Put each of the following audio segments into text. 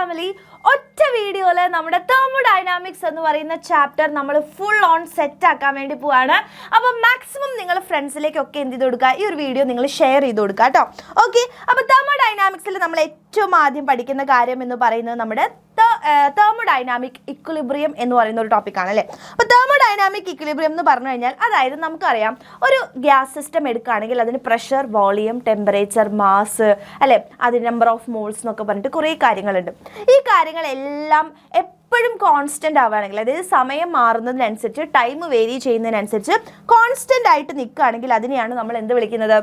Family ഒറ്റ വീഡിയോയിൽ നമ്മുടെ തെർമോഡൈനാമിക്സ് എന്ന് പറയുന്ന ചാപ്റ്റർ നമ്മൾ ഫുൾ ഓൺ സെറ്റ് ആക്കാൻ വേണ്ടി പോവാണ്. അപ്പോൾ മാക്സിമം നിങ്ങൾ ഫ്രണ്ട്സിലേക്കൊക്കെ എന്ത് ചെയ്ത് കൊടുക്കുക, ഈ ഒരു വീഡിയോ നിങ്ങൾ ഷെയർ ചെയ്ത് കൊടുക്കുക കേട്ടോ. ഓക്കെ, അപ്പോൾ തെർമോഡൈനാമിക്സിൽ നമ്മൾ ഏറ്റവും ആദ്യം പഠിക്കുന്ന കാര്യം എന്ന് പറയുന്നത് നമ്മുടെ തെർമോഡൈനാമിക് ഇക്വിലിബ്രിയം എന്ന് പറയുന്ന ഒരു ടോപ്പിക്കാണ് അല്ലേ. അപ്പോൾ തെർമോഡൈനാമിക് ഇക്വിലിബ്രിയം എന്ന് പറഞ്ഞു കഴിഞ്ഞാൽ അതായത് നമുക്കറിയാം ഒരു ഗ്യാസ് സിസ്റ്റം എടുക്കുകയാണെങ്കിൽ അതിന് പ്രഷർ, വോളിയം, ടെമ്പറേച്ചർ, മാസ് അല്ലേ, അതിന് നമ്പർ ഓഫ് മോൾസ് എന്നൊക്കെ പറഞ്ഞിട്ട് കുറേ കാര്യങ്ങളുണ്ട്. ഈ കാര്യങ്ങളെല്ലാം എപ്പോഴും കോൺസ്റ്റൻ്റ് ആവുകയാണെങ്കിൽ, അതായത് സമയം മാറുന്നതിനനുസരിച്ച്, ടൈം വേരി ചെയ്യുന്നതിനനുസരിച്ച് കോൺസ്റ്റൻ്റ് ആയിട്ട് നിൽക്കുകയാണെങ്കിൽ അതിനെയാണ് നമ്മൾ എന്ത് വിളിക്കുന്നത്,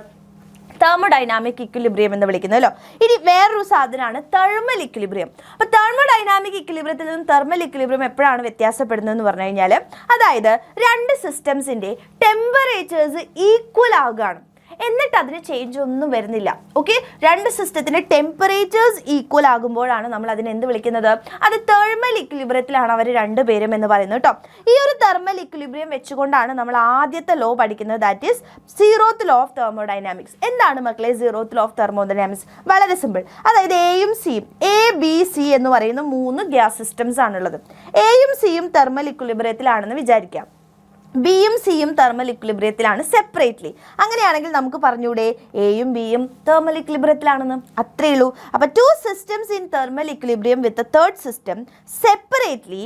തെർമോഡൈനാമിക് ഇക്വിലിബ്രിയം എന്ന് വിളിക്കുന്നല്ലോ. ഇനി വേറൊരു സാധനമാണ് തെർമൽ ഇക്വിലിബ്രിയം. അപ്പോൾ തെർമോഡൈനാമിക് ഇക്വിലിബ്രിയത്തിൽ നിന്നും തെർമൽ ഇക്വിലിബ്രിയം എപ്പോഴാണ് വ്യത്യാസപ്പെടുന്നതെന്ന് പറഞ്ഞു കഴിഞ്ഞാൽ, അതായത് രണ്ട് സിസ്റ്റംസിൻ്റെ ടെമ്പറേച്ചേഴ്സ് ഈക്വൽ ആകുകയാണ്, എന്നിട്ട് അതിന് ചേഞ്ച് ഒന്നും വരുന്നില്ല. ഓക്കെ, രണ്ട് സിസ്റ്റത്തിൻ്റെ ടെമ്പറേച്ചേഴ്സ് ഈക്വൽ ആകുമ്പോഴാണ് നമ്മൾ അതിനെ എന്ത് വിളിക്കുന്നത്, അത് തെർമൽ ഇക്വിലിബ്രിയത്തിലാണ് അവർ രണ്ടുപേരും എന്ന് പറയുന്നത് കേട്ടോ. ഈ ഒരു തെർമൽ ഇക്വിലിബ്രിയം വെച്ചുകൊണ്ടാണ് നമ്മൾ ആദ്യത്തെ ലോ പഠിക്കുന്നത്, that is zeroth law of thermodynamics. എന്താണ് മക്കളെ സീറോത്ത് ലോ ഓഫ് തെർമോഡൈനാമിക്സ്? വളരെ സിമ്പിൾ. അതായത് എയും സിയും, എ ബി സി എന്ന് പറയുന്ന മൂന്ന് ഗ്യാസ് സിസ്റ്റംസ് ആണുള്ളത്. എയും സിയും തെർമൽ ഇക്വിലിബ്രിയത്തിലാണെന്ന് വിചാരിക്കാം, ബിയും സിയും തെർമൽ ഇക്വിലിബ്രിയത്തിലാണ് സെപ്പറേറ്റ്ലി. അങ്ങനെയാണെങ്കിൽ നമുക്ക് പറഞ്ഞൂടെ എയും ബിയും തെർമൽ ഇക്വിലിബ്രിയത്തിലാണെന്ന്, അത്രയേ ഉള്ളൂ. അപ്പോൾ two systems in thermal equilibrium with a third system separately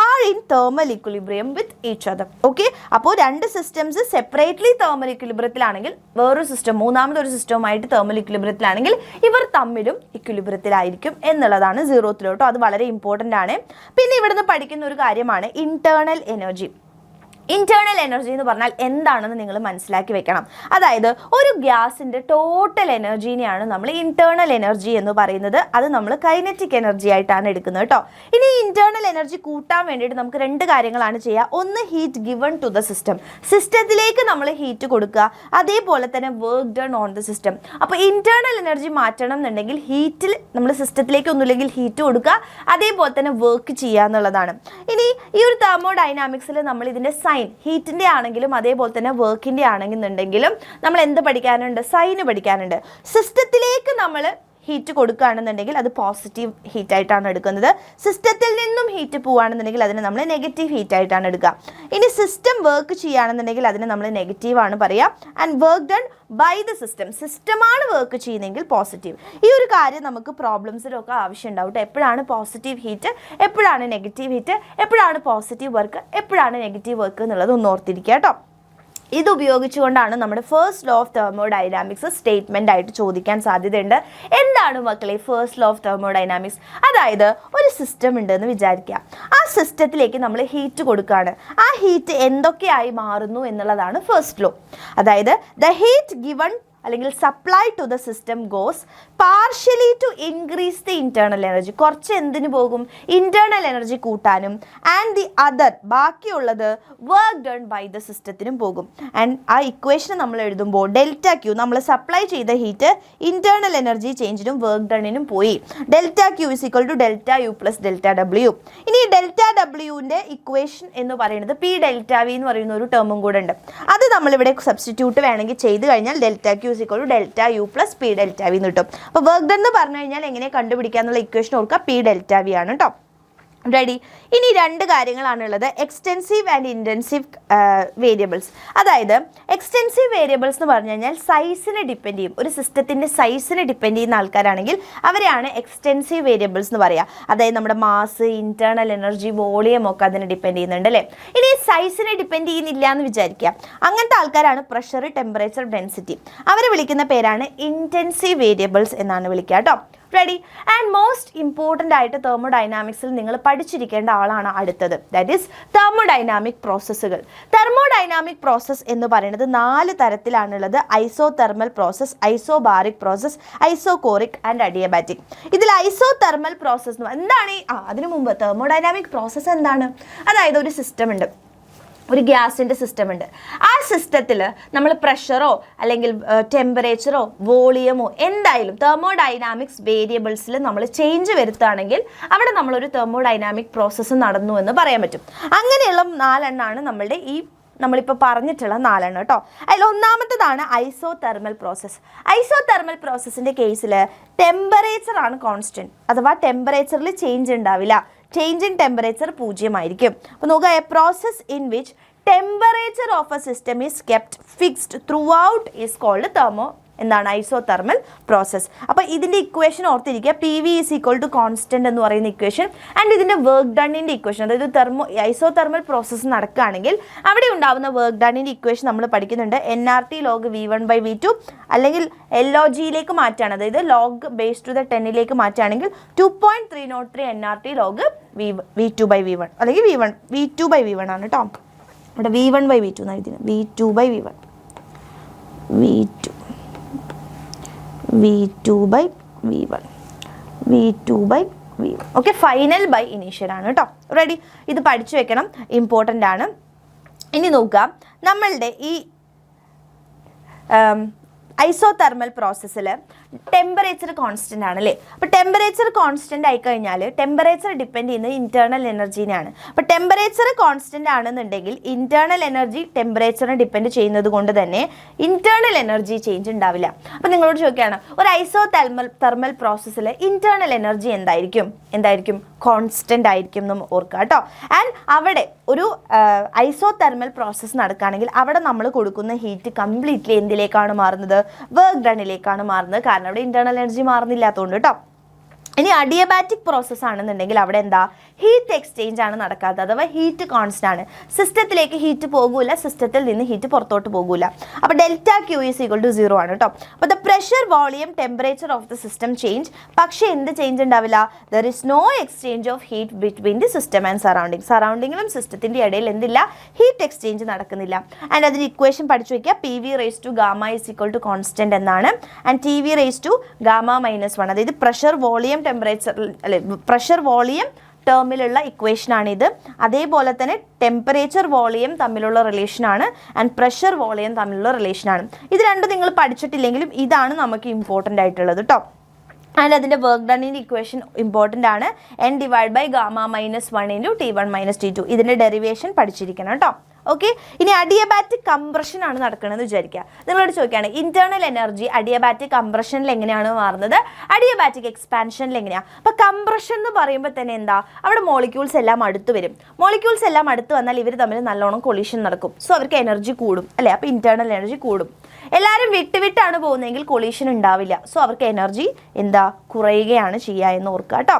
are in thermal equilibrium with each other. Okay, അപ്പോൾ രണ്ട് സിസ്റ്റംസ് സെപ്പറേറ്റ്ലി തെർമൽ ഇക്വിലിബ്രിയത്തിലാണെങ്കിൽ, വേറൊരു സിസ്റ്റം മൂന്നാമതൊരു സിസ്റ്റവുമായിട്ട് തെർമൽ ഇക്വിലിബ്രിയത്തിലാണെങ്കിൽ ഇവർ തമ്മിലും ഇക്വിലിബ്രിയത്തിലായിരിക്കും എന്നുള്ളതാണ് സീറോത്ത് ലോ കേട്ടോ. അത് വളരെ ഇമ്പോർട്ടൻ്റ് ആണ്. പിന്നെ ഇവിടുന്ന് പഠിക്കുന്ന ഒരു കാര്യമാണ് ഇന്റേണൽ എനർജി. ഇന്റേണൽ എനർജി എന്ന് പറഞ്ഞാൽ എന്താണെന്ന് നിങ്ങൾ മനസ്സിലാക്കി വെക്കണം. അതായത് ഒരു ഗ്യാസിൻ്റെ ടോട്ടൽ എനർജീനെയാണ് നമ്മൾ ഇന്റേണൽ എനർജി എന്ന് പറയുന്നത്. അത് നമ്മൾ കൈനറ്റിക് എനർജി ആയിട്ടാണ് എടുക്കുന്നത് കേട്ടോ. ഇനി ഇന്റേണൽ എനർജി കൂട്ടാൻ വേണ്ടിയിട്ട് നമുക്ക് രണ്ട് കാര്യങ്ങളാണ് ചെയ്യുക. ഒന്ന്, heat given to the system, സിസ്റ്റത്തിലേക്ക് നമ്മൾ ഹീറ്റ് കൊടുക്കുക, അതേപോലെ തന്നെ work done on the system. അപ്പോൾ ഇന്റേണൽ എനർജി മാറ്റണം എന്നുണ്ടെങ്കിൽ ഹീറ്റിൽ നമ്മൾ സിസ്റ്റത്തിലേക്ക് ഒന്നുമില്ലെങ്കിൽ ഹീറ്റ് കൊടുക്കുക, അതേപോലെ തന്നെ വർക്ക് ചെയ്യുക എന്നുള്ളതാണ്. ഇനി ഈ ഒരു തെർമോഡൈനാമിക്സിൽ നമ്മൾ ഇതിൻ്റെ ഹീറ്റിൻ്റെ ആണെങ്കിലും അതേപോലെ തന്നെ വർക്കിൻ്റെ ആണെന്നുണ്ടെങ്കിലും നമ്മൾ എന്ത് പഠിക്കാനുണ്ട്, സൈന് പഠിക്കാനുണ്ട്. സിസ്റ്റത്തിലേക്ക് നമ്മൾ ഹീറ്റ് കൊടുക്കുകയാണെന്നുണ്ടെങ്കിൽ അത് പോസിറ്റീവ് ഹീറ്റ് ആയിട്ടാണ് എടുക്കുന്നത്. സിസ്റ്റത്തിൽ നിന്നും ഹീറ്റ് പോവുകയാണെന്നുണ്ടെങ്കിൽ അതിനെ നമ്മൾ നെഗറ്റീവ് ഹീറ്റ് ആയിട്ടാണ് എടുക്കുക. ഇനി സിസ്റ്റം വർക്ക് ചെയ്യുകയാണെന്നുണ്ടെങ്കിൽ അതിനെ നമ്മൾ നെഗറ്റീവാണ് പറയുക. And work done by the system, സിസ്റ്റമാണ് വർക്ക് ചെയ്യുന്നതെങ്കിൽ പോസിറ്റീവ്. ഈ ഒരു കാര്യം നമുക്ക് പ്രോബ്ലംസിലൊക്കെ ആവശ്യം ഉണ്ടാവും. എപ്പോഴാണ് പോസിറ്റീവ് ഹീറ്റ്, എപ്പോഴാണ് നെഗറ്റീവ് ഹീറ്റ്, എപ്പോഴാണ് പോസിറ്റീവ് വർക്ക്, എപ്പോഴാണ് നെഗറ്റീവ് വർക്ക് എന്നുള്ളത് ഒന്ന് ഓർത്തിരിക്കുക കേട്ടോ. ഇത് ഉപയോഗിച്ചുകൊണ്ടാണ് നമ്മുടെ first law of thermodynamics statement ആയിട്ട് ചോദിക്കാൻ സാധ്യതയുണ്ട്. എന്താണ് മക്കളെ ഫസ്റ്റ് ലോ ഓഫ് തെർമോഡൈനാമിക്സ്? അതായത് ഒരു സിസ്റ്റം ഉണ്ടെന്ന് വിചാരിക്കുക, ആ സിസ്റ്റത്തിലേക്ക് നമ്മൾ ഹീറ്റ് കൊടുക്കുകയാണ്, ആ ഹീറ്റ് എന്തൊക്കെയായി മാറുന്നു എന്നുള്ളതാണ് ഫസ്റ്റ് ലോ. അതായത് ദ ഹീറ്റ് ഗിവൺ അല്ലെങ്കിൽ supply to the system goes partially to increase the internal energy, കുറച്ച് എന്തിനു പോകും, ഇന്റേണൽ എനർജി കൂട്ടാനും, ആൻഡ് ദി അതർ ബാക്കിയുള്ളത് വർക്ക് ഡൺ ബൈ ദ സിസ്റ്റത്തിനും പോകും. ആൻഡ് ആ ഇക്വേഷൻ നമ്മൾ എഴുതുമ്പോൾ ഡെൽറ്റ ക്യൂ, നമ്മൾ സപ്ലൈ ചെയ്ത ഹീറ്റ് ഇന്റേണൽ എനർജി ചേഞ്ചിനും വർക്ക് ഡണ്ണിനും പോയി. Delta Q is equal to delta U plus delta W. ഇനി ഡെൽറ്റ ഡബ്ല്യുവിൻ്റെ ഇക്വേഷൻ എന്ന് പറയുന്നത് പി ഡെൽറ്റ വി എന്ന് പറയുന്ന ഒരു ടേമും കൂടെ ഉണ്ട്. അത് നമ്മളിവിടെ സബ്സ്റ്റിറ്റ്യൂട്ട് വേണമെങ്കിൽ ചെയ്ത് കഴിഞ്ഞാൽ delta Q equal to delta U plus P delta V എന്ന് കിട്ടും. അപ്പോൾ വർക്ക് ഡൺ എന്ന് പറഞ്ഞു കഴിഞ്ഞാൽ എങ്ങനെ കണ്ടുപിടിക്കുക എന്നുള്ള ഇക്വേഷൻ ഓർക്കുക, പി ഡെൽറ്റ വി ആണ് കേട്ടോ. റെഡി. ഇനി രണ്ട് കാര്യങ്ങളാണുള്ളത്, എക്സ്റ്റെൻസീവ് ആൻഡ് ഇൻറ്റൻസീവ് വേരിയബിൾസ്. അതായത് എക്സ്റ്റെൻസീവ് വേരിയബിൾസ് എന്ന് പറഞ്ഞു കഴിഞ്ഞാൽ സൈസിനെ ഡിപ്പെൻഡ് ചെയ്യും, ഒരു സിസ്റ്റത്തിൻ്റെ സൈസിനെ ഡിപ്പെൻഡ് ചെയ്യുന്ന ആൾക്കാരാണെങ്കിൽ അവരെയാണ് എക്സ്റ്റെൻസീവ് വേരിയബിൾസ് എന്ന് പറയുക. അതായത് നമ്മുടെ മാസ്, ഇൻറ്റേർണൽ എനർജി, വോളിയം ഒക്കെ അതിനെ ഡിപ്പെൻഡ് ചെയ്യുന്നുണ്ട് അല്ലേ. ഇനി സൈസിനെ ഡിപ്പെൻഡ് ചെയ്യുന്നില്ല എന്ന് വിചാരിക്കുക, അങ്ങനത്തെ ആൾക്കാരാണ് പ്രഷർ, ടെമ്പറേച്ചർ, ഡെൻസിറ്റി. അവരെ വിളിക്കുന്ന പേരാണ് ഇൻറ്റൻസീവ് വേരിയബിൾസ് എന്നാണ് വിളിക്കുക കേട്ടോ. റെഡി. ആൻഡ് മോസ്റ്റ് ഇമ്പോർട്ടൻ്റ് ആയിട്ട് തെർമോഡൈനാമിക്സിൽ നിങ്ങൾ പഠിച്ചിരിക്കേണ്ട ആളാണ് അടുത്തത്, ദാറ്റ് ഈസ് തെർമോഡൈനാമിക് പ്രോസസ്സുകൾ. തെർമോഡൈനാമിക് പ്രോസസ്സ് എന്ന് പറയുന്നത് 4 തരത്തിലാണുള്ളത്. Isothermal process, isobaric process, isochoric and adiabatic. ഇതിൽ ഐസോതെർമൽ പ്രോസസ്സ് എന്താണ്? അതിനു മുമ്പ് തെർമോഡൈനാമിക് പ്രോസസ്സ് എന്താണ്? അതായത് ഒരു സിസ്റ്റം ഉണ്ട്, ഒരു ഗ്യാസിൻ്റെ സിസ്റ്റം ഉണ്ട്. ആ സിസ്റ്റത്തിൽ നമ്മൾ പ്രഷറോ അല്ലെങ്കിൽ ടെമ്പറേച്ചറോ വോളിയമോ എന്തായാലും തെർമോഡൈനാമിക്സ് വേരിയബിൾസിൽ നമ്മൾ ചേഞ്ച് വരുത്തുകയാണെങ്കിൽ അവിടെ നമ്മളൊരു തെർമോഡൈനാമിക് പ്രോസസ്സ് നടന്നു എന്ന് പറയാൻ പറ്റും. അങ്ങനെയുള്ള 4 എണ്ണമാണ് നമ്മളുടെ ഈ നമ്മളിപ്പോൾ പറഞ്ഞിട്ടുള്ള 4 കേട്ടോ. അതിൽ ഒന്നാമത്തേതാണ് ഐസോതെർമൽ പ്രോസസ്സ്. ഐസോതെർമൽ പ്രോസസ്സിൻ്റെ കേസിൽ ടെമ്പറേച്ചർ ആണ് കോൺസ്റ്റൻറ്റ്, അഥവാ ടെമ്പറേച്ചറിൽ ചേഞ്ച് ഉണ്ടാവില്ല. ചേഞ്ച് ഇൻ ടെമ്പറേച്ചർ 0 ആയിരിക്കും. അപ്പോൾ നോക്കുക, a process in which temperature of a system is kept fixed throughout is called എന്താണ് ഐസോതെർമൽ പ്രോസസ്സ്. അപ്പോൾ ഇതിൻ്റെ ഇക്വേഷൻ ഓർത്തിരിക്കുക, P V is equal to constant എന്ന് പറയുന്ന ഇക്വേഷൻ ആൻഡ് ഇതിൻ്റെ വർക്ക് ഡണ്ണിൻ്റെ ഇക്വേഷൻ. അതായത് ഐസോതെർമൽ പ്രോസസ്സ് നടക്കുകയാണെങ്കിൽ അവിടെ ഉണ്ടാകുന്ന വർക്ക് ഡണ്ണിൻ്റെ ഇക്വേഷൻ നമ്മൾ പഠിക്കുന്നുണ്ട്. NRT ലോഗ് V1/V2 അല്ലെങ്കിൽ LOGയിലേക്ക് മാറ്റുകയാണ്, അതായത് ലോഗ് ബേസ് ടു ദ 10ലേക്ക് മാറ്റുകയാണെങ്കിൽ 2.303 NRT ലോഗ് V2/V1 അല്ലെങ്കിൽ V2/V1 ആണ് കേട്ടോ. ഇവിടെ V1/V2 എന്നാണ് എഴുതിയത്, V2/V1 V2/V1 okay. Final by initial ആണ് കേട്ടോ. റെഡി, ഇത് പഠിച്ചു വെക്കണം, ഇമ്പോർട്ടൻ്റ് ആണ്. ഇനി നോക്കാം, നമ്മളുടെ ഈ ഐസോതെർമൽ പ്രോസസ്സിൽ ടെമ്പറേച്ചർ കോൺസ്റ്റൻ്റ് ആണ് അല്ലേ. അപ്പോൾ ടെമ്പറേച്ചർ കോൺസ്റ്റൻ്റ് ആയിക്കഴിഞ്ഞാൽ ടെമ്പറേച്ചർ ഡിപ്പെൻഡ് ചെയ്യുന്നത് ഇൻറ്റേർണൽ എനർജീനെയാണ്. അപ്പോൾ ടെമ്പറേച്ചർ കോൺസ്റ്റൻ്റ് ആണെന്നുണ്ടെങ്കിൽ ഇൻറ്റേർണൽ എനർജി ടെമ്പറേച്ചറിനെ ഡിപ്പെൻഡ് ചെയ്യുന്നത് കൊണ്ട് തന്നെ ഇൻറ്റേർണൽ എനർജി ചേഞ്ച് ഉണ്ടാവില്ല. അപ്പോൾ നിങ്ങളോട് ചോദിക്കുകയാണ്, ഒരു ഐസോതെർമൽ പ്രോസസ്സിൽ ഇൻറ്റേർണൽ എനർജി എന്തായിരിക്കും? കോൺസ്റ്റൻ്റ് ആയിരിക്കും എന്ന് ഓർക്കുക കേട്ടോ. ആൻഡ് അവിടെ ഒരു ഐസോതെർമൽ പ്രോസസ്സ് നടക്കുകയാണെങ്കിൽ അവിടെ നമ്മൾ കൊടുക്കുന്ന ഹീറ്റ് കംപ്ലീറ്റ്ലി എന്തിലേക്കാണ് മാറുന്നത്? വർക്ക് ഡണ്ണിലേക്കാണ് മാറുന്നത്. കാരണം അവിടെ ഇന്റേണൽ എനർജി മാറുന്നില്ലാത്തതുകൊണ്ട് കേട്ടോ. ഇനി അഡിയബാറ്റിക് പ്രോസസ്സ് ആണെന്നുണ്ടെങ്കിൽ അവിടെ എന്താ? ഹീറ്റ് എക്സ്ചേഞ്ച് ആണ് നടക്കാത്തത്, അഥവാ ഹീറ്റ് കോൺസ്റ്റന്റ് ആണ്. സിസ്റ്റത്തിലേക്ക് ഹീറ്റ് പോകൂല, സിസ്റ്റത്തിൽ നിന്ന് ഹീറ്റ് പുറത്തോട്ട് പോകൂല. അപ്പോൾ delta Q is equal to 0 ആണ് കേട്ടോ. അപ്പോൾ the pressure, volume, temperature of the system change. പക്ഷേ എന്ത് ചേഞ്ച് ഉണ്ടാവില്ല? There is no exchange of heat between the system and surrounding. സറൗണ്ടിങ്ങിലും സിസ്റ്റത്തിൻ്റെ ഇടയിൽ എന്തില്ല? ഹീറ്റ് എക്സ്ചേഞ്ച് നടക്കുന്നില്ല. ആൻഡ് അതിന് ഇക്വേഷൻ പഠിച്ചു വയ്ക്കുക, P V raise to gamma is equal to constant എന്നാണ്. And T V raise to gamma -1, അതായത് പ്രഷർ, വോളിയം, ടെമ്പറേച്ചർ അല്ലെ, പ്രഷർ വോളിയം ടേമിലുള്ള ഇക്വേഷനാണിത്. അതേപോലെ തന്നെ ടെമ്പറേച്ചർ വോളിയം തമ്മിലുള്ള റിലേഷനാണ് ആൻഡ് പ്രഷർ വോളിയം തമ്മിലുള്ള റിലേഷനാണ്. ഇത് രണ്ടും നിങ്ങൾ പഠിച്ചിട്ടില്ലെങ്കിലും ഇതാണ് നമുക്ക് ഇമ്പോർട്ടൻ്റ് ആയിട്ടുള്ളത് കേട്ടോ. ആൻഡ് അതിൻ്റെ വർക്ക് ഡണ്ണിൻ്റെ ഇക്വേഷൻ ഇമ്പോർട്ടൻ്റ് ആണ്, N divide by gamma -1 into T1 - T2. ഇതിൻ്റെ ഡെറിവേഷൻ പഠിച്ചിരിക്കണം കേട്ടോ. ഓക്കെ. ഇനി അഡിയബാറ്റിക് കംപ്രഷൻ ആണ് നടക്കണമെന്ന് വിചാരിക്കുക. നിങ്ങളോട് ചോദിക്കുകയാണ്, ഇന്റേണൽ എനർജി അഡിയബാറ്റിക് കംപ്രഷനിൽ എങ്ങനെയാണ് മാറുന്നത്? അഡിയബാറ്റിക് എക്സ്പാൻഷനിൽ എങ്ങനെയാണ്? അപ്പോൾ കംപ്രഷൻ എന്ന് പറയുമ്പോൾ തന്നെ എന്താ? അവിടെ മോളിക്യൂൾസ് എല്ലാം അടുത്ത് വരും. മോളിക്യൂൾസ് എല്ലാം അടുത്ത് വന്നാൽ ഇവർ തമ്മിൽ നല്ലോണം കൊളീഷൻ നടക്കും. സോ അവർക്ക് എനർജി കൂടും അല്ലേ? അപ്പോൾ ഇന്റേണൽ എനർജി കൂടും. എല്ലാവരും വിട്ടാണ് പോകുന്നതെങ്കിൽ കൊളീഷൻ ഉണ്ടാവില്ല. സോ അവർക്ക് എനർജി കുറയുകയാണ് ചെയ്യുക എന്ന് ഓർക്കുക കേട്ടോ.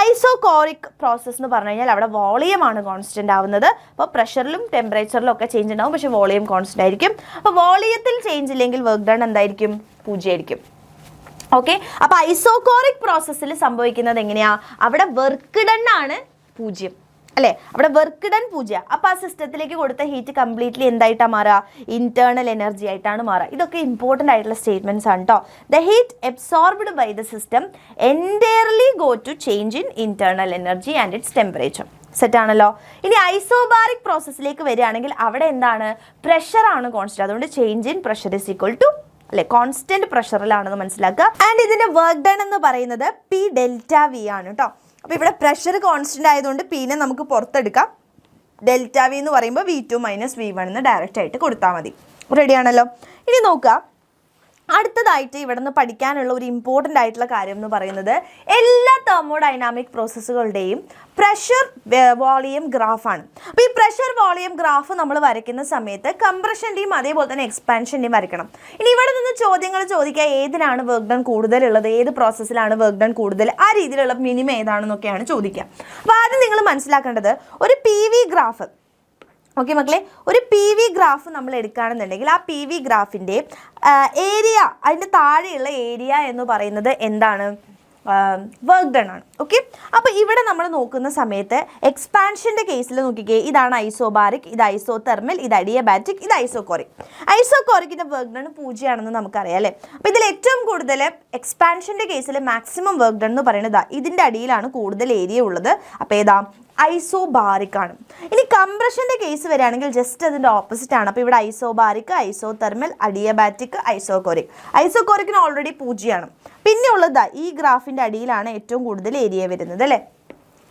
ഐസോകോറിക് പ്രോസസ്സ് എന്ന് പറഞ്ഞു കഴിഞ്ഞാൽ അവിടെ വോളിയമാണ് കോൺസ്റ്റന്റ് ആവുന്നത്. അപ്പോൾ പ്രഷറിലും ടെമ്പറേച്ചറിലും ഒക്കെ ചേഞ്ച് ഉണ്ടാവും, പക്ഷേ വോളിയം കോൺസ്റ്റന്റ് ആയിരിക്കും. അപ്പോൾ വോളിയത്തിൽ ചേഞ്ച് ഇല്ലെങ്കിൽ വർക്ക് ഡൺ എന്തായിരിക്കും? 0 ആയിരിക്കും. ഓക്കെ. അപ്പോൾ ഐസോകോറിക് പ്രോസസ്സിൽ സംഭവിക്കുന്നത് എങ്ങനെയാ? അവിടെ വർക്ക് ഡൺ ആണ് 0 അല്ലേ? അവിടെ വർക്ക് ഡൺ 0. അപ്പോൾ ആ സിസ്റ്റത്തിലേക്ക് കൊടുത്ത ഹീറ്റ് കംപ്ലീറ്റ്ലി എന്തായിട്ടാണ് മാറുക? ഇന്റേണൽ എനർജി ആയിട്ടാണ് മാറുക. ഇതൊക്കെ ഇമ്പോർട്ടൻ്റ് ആയിട്ടുള്ള സ്റ്റേറ്റ്മെന്റ്സ് ആണ് കേട്ടോ. The heat absorbed by the system entirely go to change in internal energy and its temperature. Set ആണല്ലോ. ഇനി ഐസോബാറിക് പ്രോസസ്സിലേക്ക് വരികയാണെങ്കിൽ അവിടെ എന്താണ്? പ്രഷറാണ് കോൺസ്റ്റന്റ്. അതുകൊണ്ട് change in pressure is equal to അല്ലെ കോൺസ്റ്റന്റ് പ്രഷറിലാണെന്ന് മനസ്സിലാക്കുക. ആൻഡ് ഇതിന്റെ വർക്ക് ഡൺ എന്ന് പറയുന്നത് P ∆V ആണ് കേട്ടോ. അപ്പോൾ ഇവിടെ പ്രഷർ കോൺസ്റ്റന്റ് ആയതുകൊണ്ട് Pനെ നമുക്ക് പുറത്തെടുക്കാം. ∆V എന്ന് പറയുമ്പോൾ V2 - V1 എന്ന് ഡയറക്റ്റ് ആയിട്ട് കൊടുത്താൽ മതി. റെഡിയാണല്ലോ. ഇനി നോക്കുക, അടുത്തതായിട്ട് ഇവിടെ നിന്ന് പഠിക്കാനുള്ള ഒരു ഇമ്പോർട്ടൻ്റ് ആയിട്ടുള്ള കാര്യം എന്ന് പറയുന്നത് എല്ലാ തെർമോഡൈനാമിക് പ്രോസസ്സുകളുടെയും പ്രഷർ വോളിയം ഗ്രാഫാണ്. അപ്പോൾ ഈ പ്രഷർ വോളിയം ഗ്രാഫ് നമ്മൾ വരയ്ക്കുന്ന സമയത്ത് കംപ്രഷൻ്റെയും അതേപോലെ തന്നെ എക്സ്പാൻഷൻ്റെയും വരയ്ക്കണം. ഇനി ഇവിടെ നിന്ന് ചോദ്യങ്ങൾ ചോദിക്കുക, ഏതിനാണ് വർക്ക് ഡൺ കൂടുതലുള്ളത്, ഏത് പ്രോസസ്സിലാണ് വർക്ക് ഡൺ കൂടുതൽ, ആ രീതിയിലുള്ള മിനിമം ഏതാണെന്നൊക്കെയാണ് ചോദിക്കുക. അപ്പോൾ ആദ്യം നിങ്ങൾ മനസ്സിലാക്കേണ്ടത് ഒരു പി വി ഗ്രാഫ്. ഓക്കെ മക്കളെ, ഒരു പി വി ഗ്രാഫ് നമ്മൾ എടുക്കുകയാണെന്നുണ്ടെങ്കിൽ ആ പി വി ഗ്രാഫിൻ്റെ ഏരിയ, അതിൻ്റെ താഴെയുള്ള ഏരിയ എന്ന് പറയുന്നത് എന്താണ്? വർക്ക് ഡൺ ആണ്. ഓക്കെ. അപ്പോൾ ഇവിടെ നമ്മൾ നോക്കുന്ന സമയത്ത് എക്സ്പാൻഷൻ്റെ കേസിൽ നോക്കിക്കേ, ഇതാണ് ഐസോബാറിക്, ഇത് ഐസോതെർമൽ, ഇത് അഡിയബാറ്റിക്, ഇത് ഐസോകോറിക്. ഐസോകോറിക്കിൻ്റെ വർക്ക് ഡൺ 0 ആണെന്ന് നമുക്കറിയാം അല്ലേ? അപ്പോൾ ഇതിൽ ഏറ്റവും കൂടുതൽ എക്സ്പാൻഷൻ്റെ കേസിൽ മാക്സിമം വർക്ക് ഡൺ എന്ന് പറയുന്നത് ഇതിൻ്റെ അടിയിലാണ് കൂടുതൽ ഏരിയ ഉള്ളത്. അപ്പോൾ ഏതാ? ഐസോബാറിക് ആണ്. ഇനി കംപ്രഷൻ്റെ കേസ് വരികയാണെങ്കിൽ ജസ്റ്റ് അതിൻ്റെ ഓപ്പോസിറ്റ് ആണ്. അപ്പോൾ ഇവിടെ ഐസോബാറിക്, ഐസോതെർമൽ, അഡിയബാറ്റിക്, ഐസോകോറിക്. ഐസോകോറിക്കിന് ഓൾറെഡി 0 ആണ്. പിന്നെ ഉള്ളത് ഈ ഗ്രാഫിൻ്റെ അടിയിലാണ് ഏറ്റവും കൂടുതൽ ഏരിയ വരുന്നത് അല്ലേ?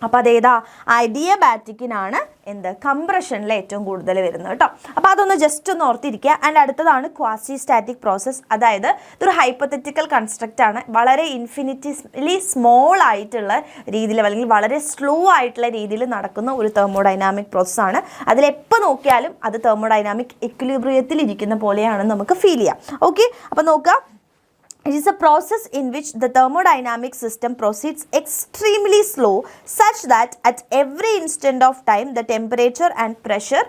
അപ്പോൾ അതേതാ അഡിയബാറ്റിക്കിനാണ് എന്ത് കംപ്രഷനിൽ ഏറ്റവും കൂടുതൽ വരുന്നത് കേട്ടോ. അപ്പോൾ അതൊന്ന് ജസ്റ്റ് ഒന്ന് ഓർത്തിരിക്കുക. ആൻഡ് അടുത്തതാണ് ക്വാസി സ്റ്റാറ്റിക് പ്രോസസ്സ്. അതായത് ഇതൊരു ഹൈപ്പത്തറ്റിക്കൽ കൺസ്ട്രക്റ്റ് ആണ്. വളരെ ഇൻഫിനിറ്റ്ലി സ്മോൾ ആയിട്ടുള്ള രീതിയിൽ അല്ലെങ്കിൽ വളരെ സ്ലോ ആയിട്ടുള്ള രീതിയിൽ നടക്കുന്ന ഒരു തെർമോഡൈനാമിക് പ്രോസസ്സാണ്. അതിലെപ്പോൾ നോക്കിയാലും അത് തെർമോഡൈനാമിക് ഇക്വിലിബ്രിയത്തിൽ ഇരിക്കുന്ന പോലെയാണ് നമുക്ക് ഫീൽ ചെയ്യാം. ഓക്കെ, അപ്പോൾ നോക്കുക. It is a process in which the thermodynamic system proceeds extremely slow such that at every instant of time the temperature and pressure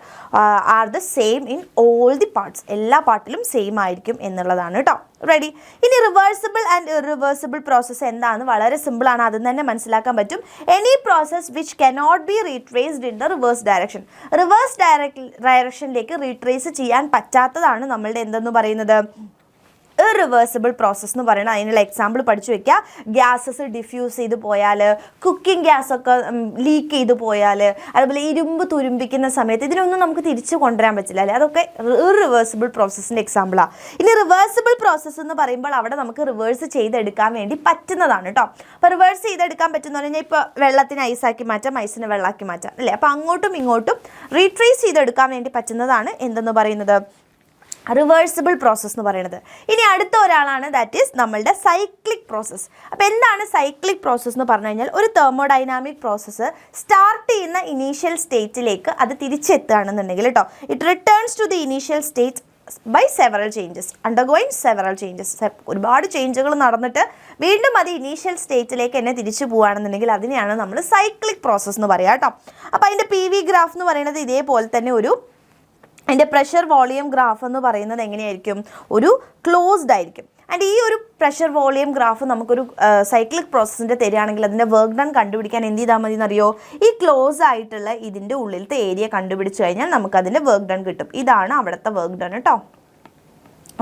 are the same in all the parts. എല്ലാ പാർട്ടിലും same ആയിരിക്കും എന്നുള്ളതാണ് കേട്ടോ. Ready? ഇനി reversible and irreversible process എന്താണെന്ന് വളരെ സിമ്പിളാണ്, അതിൽ തന്നെ മനസ്സിലാക്കാൻ പറ്റും. Any process which cannot be retraced in the reverse direction. Reverse ഡയറക്ഷനിലേക്ക് റീട്രേസ് ചെയ്യാൻ പറ്റാത്തതാണ് നമ്മളുടെ എന്തെന്ന് പറയുന്നത് ഇറിവേഴ്സിബിൾ പ്രോസസ്സ് എന്ന് പറയുന്നത്. അതിനുള്ള എക്സാമ്പിൾ പഠിച്ചു വെക്കുക. ഗ്യാസസ് ഡിഫ്യൂസ് ചെയ്ത് പോയാൽ, കുക്കിംഗ് ഗ്യാസൊക്കെ ലീക്ക് ചെയ്ത് പോയാൽ, അതുപോലെ ഇരുമ്പ് തുരുമ്പിക്കുന്ന സമയത്ത് ഇതിനൊന്നും നമുക്ക് തിരിച്ചു കൊണ്ടുവരാൻ പറ്റില്ല അല്ലേ, അതൊക്കെ ഇറിവേഴ്സിബിൾ പ്രോസസ്സിൻ്റെ എക്സാമ്പിളാണ്. ഇനി റിവേഴ്സിബിൾ പ്രോസസ്സ് എന്ന് പറയുമ്പോൾ അവിടെ നമുക്ക് റിവേഴ്സ് ചെയ്തെടുക്കാൻ വേണ്ടി പറ്റുന്നതാണ് കേട്ടോ. അപ്പോൾ റിവേഴ്സ് ചെയ്തെടുക്കാൻ പറ്റുന്ന പറഞ്ഞാൽ ഇപ്പോൾ വെള്ളത്തിന് ഐസാക്കി മാറ്റാം, ഐസിനെ വെള്ളമാക്കി മാറ്റാം അല്ലേ. അപ്പോൾ അങ്ങോട്ടും ഇങ്ങോട്ടും റീട്രേസ് ചെയ്തെടുക്കാൻ വേണ്ടി പറ്റുന്നതാണ് എന്തെന്ന് പറയുന്നത് റിവേഴ്സിബിൾ പ്രോസസ്സ് എന്ന് പറയുന്നത്. ഇനി അടുത്ത ഒരാളാണ് ദാറ്റ് ഈസ് നമ്മളുടെ സൈക്ലിക് പ്രോസസ്സ്. അപ്പോൾ എന്താണ് സൈക്ലിക് പ്രോസസ്സ് എന്ന് പറഞ്ഞു കഴിഞ്ഞാൽ ഒരു തെർമോഡൈനാമിക് പ്രോസസ്സ് സ്റ്റാർട്ട് ചെയ്യുന്ന ഇനീഷ്യൽ സ്റ്റേറ്റിലേക്ക് അത് തിരിച്ചെത്തുകയാണെന്നുണ്ടെങ്കിൽ കേട്ടോ, it returns to the initial state by several changes, undergoing several changes. ഒരുപാട് ചേഞ്ചുകൾ നടന്നിട്ട് വീണ്ടും അത് ഇനീഷ്യൽ സ്റ്റേറ്റിലേക്ക് തന്നെ തിരിച്ചു പോവുകയാണെന്നുണ്ടെങ്കിൽ അതിനെയാണ് നമ്മൾ സൈക്ലിക് പ്രോസസ്സ് എന്ന് പറയുക കേട്ടോ. അപ്പോൾ അതിൻ്റെ PV ഗ്രാഫ് എന്ന് പറയുന്നത് ഇതേപോലെ തന്നെ അതിൻ്റെ പ്രഷർ വോളിയം ഗ്രാഫ് എന്ന് പറയുന്നത് എങ്ങനെയായിരിക്കും, ഒരു ക്ലോസ്ഡ് ആയിരിക്കും. ആൻഡ് ഈ ഒരു പ്രഷർ വോളിയം ഗ്രാഫ് നമുക്കൊരു സൈക്ലിക് പ്രോസസ്സിൻ്റെ തരികയാണെങ്കിൽ അതിൻ്റെ വർക്ക് ഡൺ കണ്ടുപിടിക്കാൻ എന്ത് ചെയ്താൽ മതി എന്നറിയോ, ഈ ക്ലോസ് ആയിട്ടുള്ള ഇതിൻ്റെ ഉള്ളിലത്തെ ഏരിയ കണ്ടുപിടിച്ച് കഴിഞ്ഞാൽ നമുക്കതിൻ്റെ വർക്ക് ഡൺ കിട്ടും. ഇതാണ് അവിടുത്തെ വർക്ക് ഡൺ കേട്ടോ.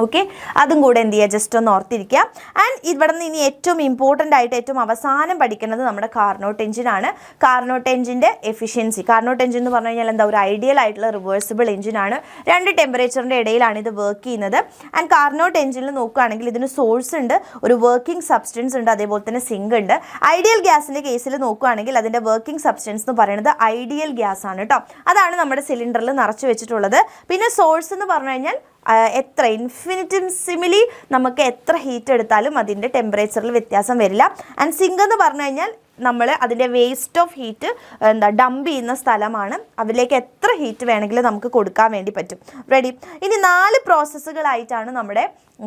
ഓക്കെ, അതും കൂടെ എന്ത് ചെയ്യുക, ജസ്റ്റ് ഒന്ന് ഓർത്തിരിക്കുക. ആൻഡ് ഇവിടെ നിന്ന് ഇനി ഏറ്റവും ഇമ്പോർട്ടൻ്റ് ആയിട്ട് ഏറ്റവും അവസാനം പഠിക്കുന്നത് നമ്മുടെ കാർനോട്ട് എഞ്ചിനാണ്. കാർനോട്ട് എഞ്ചിൻ്റെ എഫിഷ്യൻസി. കാർനോട്ട് എഞ്ചിൻ എന്ന് പറഞ്ഞു കഴിഞ്ഞാൽ എന്താ, ഒരു ഐഡിയൽ ആയിട്ടുള്ള റിവേഴ്സിബിൾ എഞ്ചിനാണ്. 2 ടെമ്പറേച്ചറിൻ്റെ ഇടയിലാണ് ഇത് വർക്ക് ചെയ്യുന്നത്. ആൻഡ് കാർനോട്ട് എഞ്ചിനിൽ നോക്കുകയാണെങ്കിൽ ഇതിന് സോഴ്സ് ഉണ്ട്, ഒരു വർക്കിംഗ് സബ്സ്റ്റൻസ് ഉണ്ട്, അതേപോലെ തന്നെ സിങ്ക് ഉണ്ട്. ഐഡിയൽ ഗ്യാസിൻ്റെ കേസിൽ നോക്കുകയാണെങ്കിൽ അതിൻ്റെ വർക്കിംഗ് സബ്സ്റ്റൻസ് എന്ന് പറയുന്നത് ഐഡിയൽ ഗ്യാസ് ആണ് കേട്ടോ. അതാണ് നമ്മുടെ സിലിണ്ടറിൽ നിറച്ച് വെച്ചിട്ടുള്ളത്. പിന്നെ സോഴ്സ് എന്ന് പറഞ്ഞു കഴിഞ്ഞാൽ എത്ര ഇൻഫിനിറ്റിസിമിലി നമുക്ക് എത്ര ഹീറ്റ് എടുത്താലും അതിൻ്റെ ടെമ്പറേച്ചറിൽ വ്യത്യാസം വരില്ല. ആൻഡ് സിങ്ക് എന്ന് പറഞ്ഞു കഴിഞ്ഞാൽ നമ്മൾ അതിൻ്റെ വേസ്റ്റ് ഓഫ് ഹീറ്റ് ഡംപ് ചെയ്യുന്ന സ്ഥലമാണ്. അതിലേക്ക് എത്ര ഹീറ്റ് വേണമെങ്കിലും നമുക്ക് കൊടുക്കാൻ വേണ്ടി പറ്റും. റെഡി? ഇനി 4 പ്രോസസ്സുകളായിട്ടാണ് നമ്മുടെ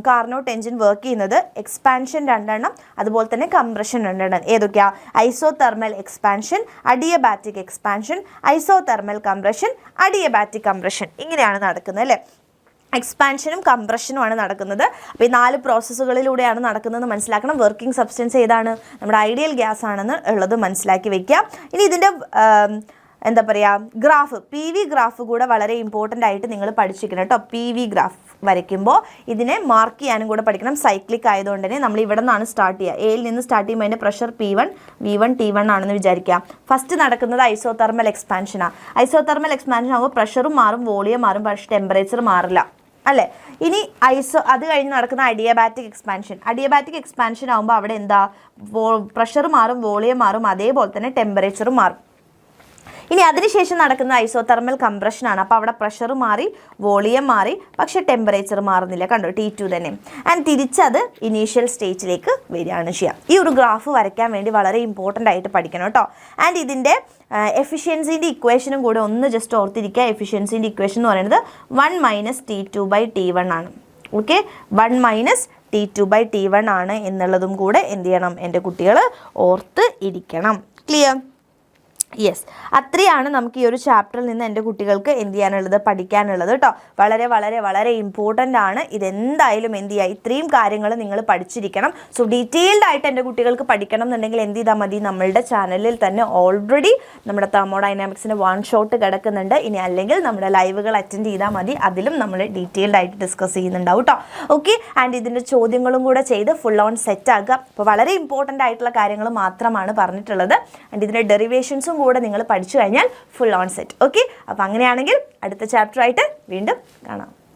കാർനോട്ട് എഞ്ചിൻ വർക്ക് ചെയ്യുന്നത്. എക്സ്പാൻഷൻ 2 എണ്ണം, അതുപോലെ തന്നെ കംപ്രഷൻ 2 എണ്ണം. ഏതൊക്കെയാണ്? Isothermal expansion, adiabatic expansion, isothermal compression, adiabatic compression. ഇങ്ങനെയാണ് നടക്കുന്നത് അല്ലേ. എക്സ്പാൻഷനും കംപ്രഷനുമാണ് നടക്കുന്നത്. അപ്പോൾ ഈ 4 പ്രോസസ്സുകളിലൂടെയാണ് നടക്കുന്നതെന്ന് മനസ്സിലാക്കണം. വർക്കിംഗ് സബ്സ്റ്റൻസ് ഏതാണ്? നമ്മുടെ ഐഡിയൽ ഗ്യാസ് ആണെന്ന് ഉള്ളത് മനസ്സിലാക്കി വെക്കുക. ഇനി ഇതിൻ്റെ എന്താ പറയുക ഗ്രാഫ്, PV ഗ്രാഫ് കൂടെ വളരെ ഇമ്പോർട്ടൻ്റ് ആയിട്ട് നിങ്ങൾ പഠിച്ചിരിക്കണം കേട്ടോ. PV ഗ്രാഫ് വരയ്ക്കുമ്പോൾ ഇതിനെ മാർക്ക് ചെയ്യാനും കൂടെ പഠിക്കണം. സൈക്ലിക് ആയതുകൊണ്ട് തന്നെ നമ്മൾ ഇവിടെ നിന്നാണ് സ്റ്റാർട്ട് ചെയ്യുക. എയിൽ നിന്ന് സ്റ്റാർട്ട് ചെയ്യുമ്പോൾ അതിൻ്റെ പ്രഷർ P1, V1, T1 ആണെന്ന് വിചാരിക്കുക. ഫസ്റ്റ് നടക്കുന്നത് ഐസോതെർമൽ എക്സ്പാൻഷനാണ്. ഐസോതെർമൽ എക്സ്പാൻഷൻ ആകുമ്പോൾ പ്രഷറും മാറും, വോളിയം മാറും, പക്ഷേ ടെമ്പറേച്ചർ മാറില്ല അല്ലേ. ഇനി അത് കഴിഞ്ഞ് നടക്കുന്ന അഡിയബാറ്റിക് എക്സ്പാൻഷൻ. അഡിയബാറ്റിക് എക്സ്പാൻഷൻ ആകുമ്പോൾ അവിടെ എന്താ, പ്രഷർ മാറും, വോളിയം മാറും, അതേപോലെ തന്നെ ടെമ്പറേച്ചറും മാറും. ഇനി അതിനുശേഷം നടക്കുന്ന ഐസോതെർമൽ കംപ്രഷനാണ്. അപ്പോൾ അവിടെ പ്രഷർ മാറി, വോളിയം മാറി, പക്ഷേ ടെമ്പറേച്ചർ മാറുന്നില്ല. കണ്ടോ, T2 തന്നെ. ആൻഡ് തിരിച്ചത് ഇനീഷ്യൽ സ്റ്റേജിലേക്ക് വരികയാണ് ചെയ്യുക. ഈ ഒരു ഗ്രാഫ് വരയ്ക്കാൻ വേണ്ടി വളരെ ഇമ്പോർട്ടൻ്റ് ആയിട്ട് പഠിക്കണം കേട്ടോ. ആൻഡ് ഇതിൻ്റെ എഫിഷ്യൻസിൻ്റെ ഇക്വേഷനും കൂടെ ഒന്ന് ജസ്റ്റ് ഓർത്തിരിക്കുക. എഫിഷ്യൻസിൻ്റെ ഇക്വേഷൻ എന്ന് പറയുന്നത് 1 - T2/T1 ആണ്. ഓക്കെ, 1 - T2/T1 ആണ് എന്നുള്ളതും കൂടെ എന്ത് ചെയ്യണം, എൻ്റെ കുട്ടികൾ ഓർത്ത് ഇരിക്കണം. ക്ലിയർ? യെസ്, അത്രയാണ് നമുക്ക് ഈ ഒരു ചാപ്റ്ററിൽ നിന്ന് എൻ്റെ കുട്ടികൾക്ക് എന്ത് ചെയ്യാനുള്ളത്, പഠിക്കാനുള്ളത് കേട്ടോ. വളരെ വളരെ വളരെ ഇമ്പോർട്ടൻ്റ് ആണ്. ഇതെന്തായാലും എന്ത് ചെയ്യുക, ഇത്രയും കാര്യങ്ങൾ നിങ്ങൾ പഠിച്ചിരിക്കണം. സോ ഡീറ്റെയിൽഡ് ആയിട്ട് എൻ്റെ കുട്ടികൾക്ക് പഠിക്കണം എന്നുണ്ടെങ്കിൽ എന്ത് ചെയ്താൽ മതി, നമ്മളുടെ ചാനലിൽ തന്നെ ഓൾറെഡി നമ്മുടെ തെർമോഡൈനാമിക്സിൻ്റെ 1 ഷോട്ട് കിടക്കുന്നുണ്ട്. ഇനി അല്ലെങ്കിൽ നമ്മുടെ ലൈവുകൾ അറ്റൻഡ് ചെയ്താൽ മതി, അതിലും നമ്മൾ ഡീറ്റെയിൽഡ് ആയിട്ട് ഡിസ്കസ് ചെയ്യുന്നുണ്ടാവും കേട്ടോ. ഓക്കെ, ആൻഡ് ഇതിൻ്റെ ചോദ്യങ്ങളും കൂടെ ചെയ്ത് ഫുൾ ഓൺ സെറ്റ് ആക്കുക. അപ്പോൾ വളരെ ഇമ്പോർട്ടൻ്റ് ആയിട്ടുള്ള കാര്യങ്ങൾ മാത്രമാണ് പറഞ്ഞിട്ടുള്ളത്. ആൻഡ് ഇതിൻ്റെ ഡെറിവേഷൻസും കൂടെ നിങ്ങൾ പഠിച്ചു കഴിഞ്ഞാൽ ഫുൾ ഓൺ സെറ്റ്. ഓക്കെ, അപ്പോൾ അങ്ങനെയാണെങ്കിൽ അടുത്ത ചാപ്റ്ററായിട്ട് വീണ്ടും കാണാം.